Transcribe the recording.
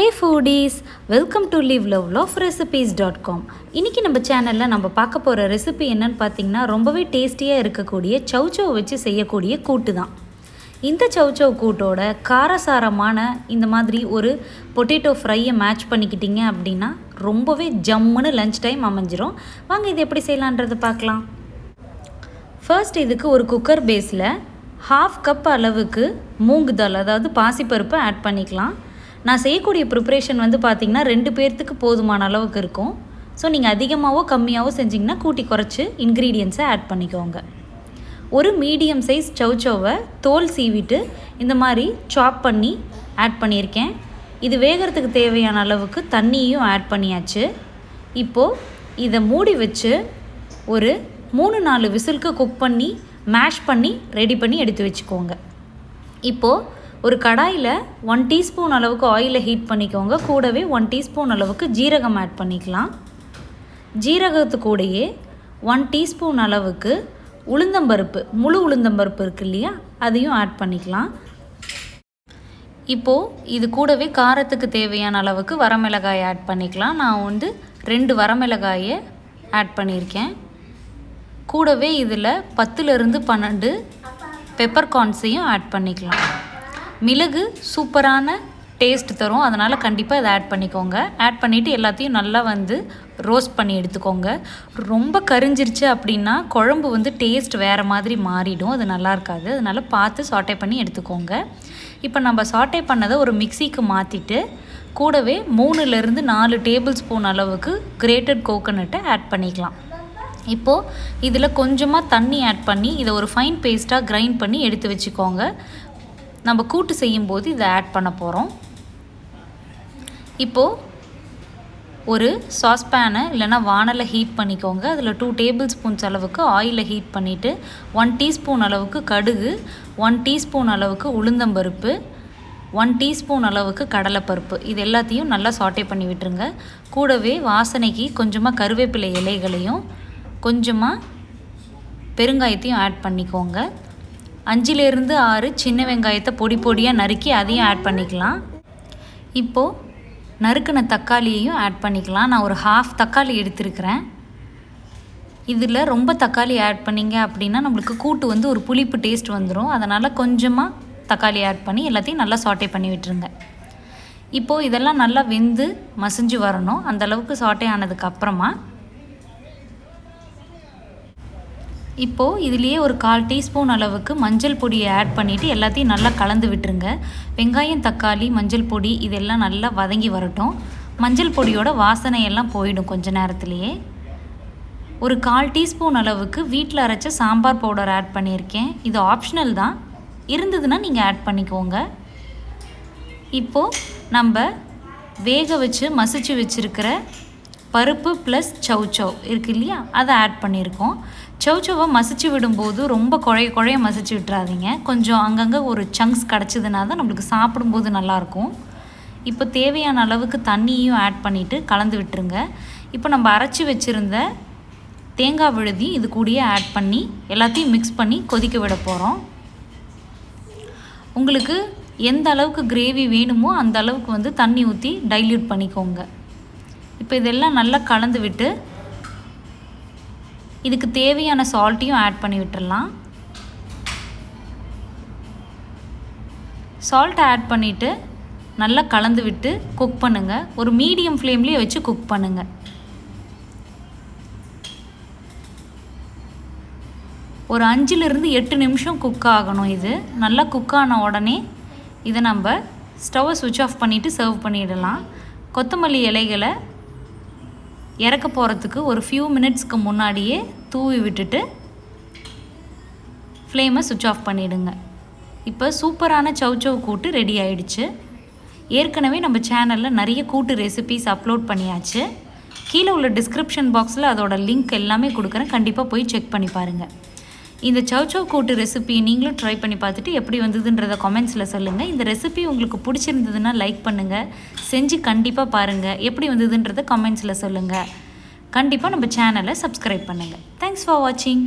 Hey foodies, welcome to liveloveloverecipes.com. இன்னைக்கு நம்ம சேனல்ல நம்ம பார்க்க போற ரெசிபி என்னன்னு பாத்தீங்கன்னா ரொம்பவே டேஸ்டியா இருக்கக்கூடிய chow chow வச்சு செய்யக்கூடிய கூட்டு தான். இந்த chow chow கூட்டோட காரசாரமான இந்த மாதிரி ஒரு பொட்டேட்டோ ஃப்ரையை மேட்ச் பண்ணிக்கிட்டீங்க அப்படின்னா ரொம்பவே ஜம்முன்னு லஞ்ச் டைம் அமைஞ்சிரும். வாங்க இது எப்படி செய்யலாம்ன்றதை பார்க்கலாம். ஃபர்ஸ்ட் இதுக்கு ஒரு குக்கர் பேஸில் 1/2 கப் அளவுக்கு மூங் தால் அதாவது பாசிப்பருப்பு ஆட் பண்ணிக்கலாம். நான் செய்யக்கூடிய ப்ரிப்ரேஷன் வந்து பார்த்திங்கன்னா 2 பேர்த்துக்கு போதுமான அளவுக்கு இருக்கும். ஸோ நீங்கள் அதிகமாகவோ கம்மியாகவோ செஞ்சிங்கன்னா கூட்டி குறைச்சி இன்க்ரீடியன்ஸை ஆட் பண்ணிக்கோங்க. ஒரு மீடியம் சைஸ் chow chowவை தோல் சீவிட்டு இந்த மாதிரி சாப் பண்ணி ஆட் பண்ணியிருக்கேன். இது வேகிறதுக்கு தேவையான அளவுக்கு தண்ணியும் ஆட் பண்ணியாச்சு. இப்போது இதை மூடி வச்சு ஒரு 3-4 விசிலுக்கு குக் பண்ணி மேஷ் பண்ணி ரெடி பண்ணி எடுத்து வச்சுக்கோங்க. இப்போது ஒரு கடாயில் 1 டீஸ்பூன் அளவுக்கு ஆயிலை ஹீட் பண்ணிக்கோங்க. கூடவே 1 டீஸ்பூன் அளவுக்கு ஜீரகம் ஆட் பண்ணிக்கலாம். ஜீரகத்து கூடயே 1 டீஸ்பூன் அளவுக்கு உளுந்தம்பருப்பு, முழு உளுந்தம்பருப்பு இருக்கு இல்லையா, அதையும் ஆட் பண்ணிக்கலாம். இப்போது இது கூடவே காரத்துக்கு தேவையான அளவுக்கு வரமிளகாய் ஆட் பண்ணிக்கலாம். நான் வந்து 2 வரமிளகாயை ஆட் பண்ணியிருக்கேன். கூடவே இதில் 10லிருந்து 12 பெப்பர்கார்ன்ஸையும் ஆட் பண்ணிக்கலாம். மிளகு சூப்பரான டேஸ்ட் தரும், அதனால் கண்டிப்பாக இதை ஆட் பண்ணிக்கோங்க. ஆட் பண்ணிவிட்டு எல்லாத்தையும் நல்லா வந்து ரோஸ்ட் பண்ணி எடுத்துக்கோங்க. ரொம்ப கரிஞ்சிருச்சு அப்படின்னா குழம்பு வந்து டேஸ்ட் வேறு மாதிரி மாறிடும், அது நல்லா இருக்காது. அதனால் பார்த்து சாட்டே பண்ணி எடுத்துக்கோங்க. இப்போ நம்ம சாட்டே பண்ணதை ஒரு மிக்சிக்கு மாற்றிட்டு கூடவே 3லிருந்து 4 டேபிள் ஸ்பூன் அளவுக்கு கிரேட்டட் கோகோனட்டை ஆட் பண்ணிக்கலாம். இப்போது இதில் கொஞ்சமாக தண்ணி ஆட் பண்ணி இதை ஒரு ஃபைன் பேஸ்ட்டாக கிரைண்ட் பண்ணி எடுத்து வச்சுக்கோங்க. நம்ம கூட்டு செய்யும்போது இதை ஆட் பண்ண போகிறோம். இப்போது ஒரு சாஸ்பேனை இல்லைனா வானலை ஹீட் பண்ணிக்கோங்க. அதில் 2 டேபிள் ஸ்பூன்ஸ் அளவுக்கு ஆயிலை ஹீட் பண்ணிவிட்டு 1 டீஸ்பூன் அளவுக்கு கடுகு, 1 டீஸ்பூன் அளவுக்கு உளுந்தம்பருப்பு, 1 டீஸ்பூன் அளவுக்கு கடலைப்பருப்பு, இது எல்லாத்தையும் நல்லா சாட்டே பண்ணி விட்டுருங்க. கூடவே வாசனைக்கு கொஞ்சமாக கருவேப்பிலை இலைகளையும் கொஞ்சமாக பெருங்காயத்தையும் ஆட் பண்ணிக்கோங்க. 5லிருந்து 6 சின்ன வெங்காயத்தை பொடி பொடியாக நறுக்கி அதையும் ஆட் பண்ணிக்கலாம். இப்போது நறுக்கின தக்காளியையும் ஆட் பண்ணிக்கலாம். நான் ஒரு 1/2 தக்காளி எடுத்துருக்கிறேன். இதில் ரொம்ப தக்காளி ஆட் பண்ணிங்க அப்படின்னா நம்மளுக்கு கூட்டு வந்து ஒரு புளிப்பு டேஸ்ட் வந்துடும். அதனால் கொஞ்சமாக தக்காளி ஆட் பண்ணி எல்லாத்தையும் நல்லா சாட்டே பண்ணி விட்டுருங்க. இப்போது இதெல்லாம் நல்லா வெந்து மசிஞ்சு வரணும். அந்தளவுக்கு சாட்டே ஆனதுக்கப்புறமா இப்போது இதுலேயே ஒரு 1/4 டீஸ்பூன் அளவுக்கு மஞ்சள் பொடியை ஆட் பண்ணிவிட்டு எல்லாத்தையும் நல்லா கலந்து விட்டுருங்க. வெங்காயம், தக்காளி, மஞ்சள் பொடி இதெல்லாம் நல்லா வதங்கி வரட்டும். மஞ்சள் பொடியோட வாசனையெல்லாம் போயிடும் கொஞ்ச நேரத்துலையே. ஒரு 1/4 டீஸ்பூன் அளவுக்கு வீட்டில் அரைச்ச சாம்பார் பவுடர் ஆட் பண்ணியிருக்கேன். இது ஆப்ஷனல் தான், இருந்ததுன்னா நீங்கள் ஆட் பண்ணிக்கோங்க. இப்போது நம்ம வேக வச்சு மசிச்சு வச்சுருக்கிற பருப்பு ப்ளஸ் chow chow இருக்குது இல்லையா, அதை ஆட் பண்ணியிருக்கோம். chow chowவை மசிச்சு விடும்போது ரொம்ப குழைய மசிச்சு விட்டுறாதீங்க. கொஞ்சம் அங்கங்கே ஒரு சங்க்ஸ் கிடச்சிதுன்னா தான் நம்மளுக்கு சாப்பிடும்போது நல்லாயிருக்கும். இப்போ தேவையான அளவுக்கு தண்ணியும் ஆட் பண்ணிவிட்டு கலந்து விட்டுருங்க. இப்போ நம்ம அரைச்சி வச்சுருந்த தேங்காய் விழுதி இது கூடயே ஆட் பண்ணி எல்லாத்தையும் மிக்ஸ் பண்ணி கொதிக்க விட போகிறோம். உங்களுக்கு எந்த அளவுக்கு கிரேவி வேணுமோ அந்த அளவுக்கு வந்து தண்ணி ஊற்றி டைல்யூட் பண்ணிக்கோங்க. இப்போ இதெல்லாம் நல்லா கலந்து விட்டு இதுக்கு தேவையான சால்ட்டையும் ஆட் பண்ணி விட்டுடலாம். சால்ட் ஆட் பண்ணிவிட்டு நல்லா கலந்து விட்டு குக் பண்ணுங்கள். ஒரு மீடியம் ஃப்ளேம்லேயே வச்சு குக் பண்ணுங்கள். ஒரு 5லிருந்து 8 நிமிஷம் குக் ஆகணும். இது நல்லா குக் ஆன உடனே இதை நம்ம ஸ்டவ்வை சுவிட்ச் ஆஃப் பண்ணிவிட்டு சர்வ் பண்ணிடலாம். கொத்தமல்லி இலைகளை இறக்க போகிறதுக்கு ஒரு ஃபியூ மினிட்ஸ்க்கு முன்னாடியே தூவி விட்டுட்டு ஃப்ளேமை சுவிட்ச் ஆஃப் பண்ணிவிடுங்க. இப்போ சூப்பரான chow chow கூட்டு ரெடி ஆகிடுச்சு. ஏற்கனவே நம்ம சேனலில் நிறைய கூட்டு ரெசிபீஸ் அப்லோட் பண்ணியாச்சு. கீழே உள்ள டிஸ்கிரிப்ஷன் பாக்ஸில் அதோட லிங்க் எல்லாமே கொடுக்குறேன், கண்டிப்பாக போய் செக் பண்ணி பாருங்கள். இந்த chow chow கூட்டு ரெசிபி நீங்களும் ட்ரை பண்ணி பார்த்துட்டு எப்படி வந்ததுன்றதை கமெண்ட்ஸில் சொல்லுங்கள். இந்த ரெசிபி உங்களுக்கு பிடிச்சிருந்ததுன்னா லைக் பண்ணுங்கள், செஞ்சு கண்டிப்பாக பாருங்கள். எப்படி வந்ததுன்றதை கமெண்ட்ஸில் சொல்லுங்கள். கண்டிப்பாக நம்ம சேனலை சப்ஸ்கிரைப் பண்ணுங்கள். தேங்க்ஸ் ஃபார் வாட்சிங்.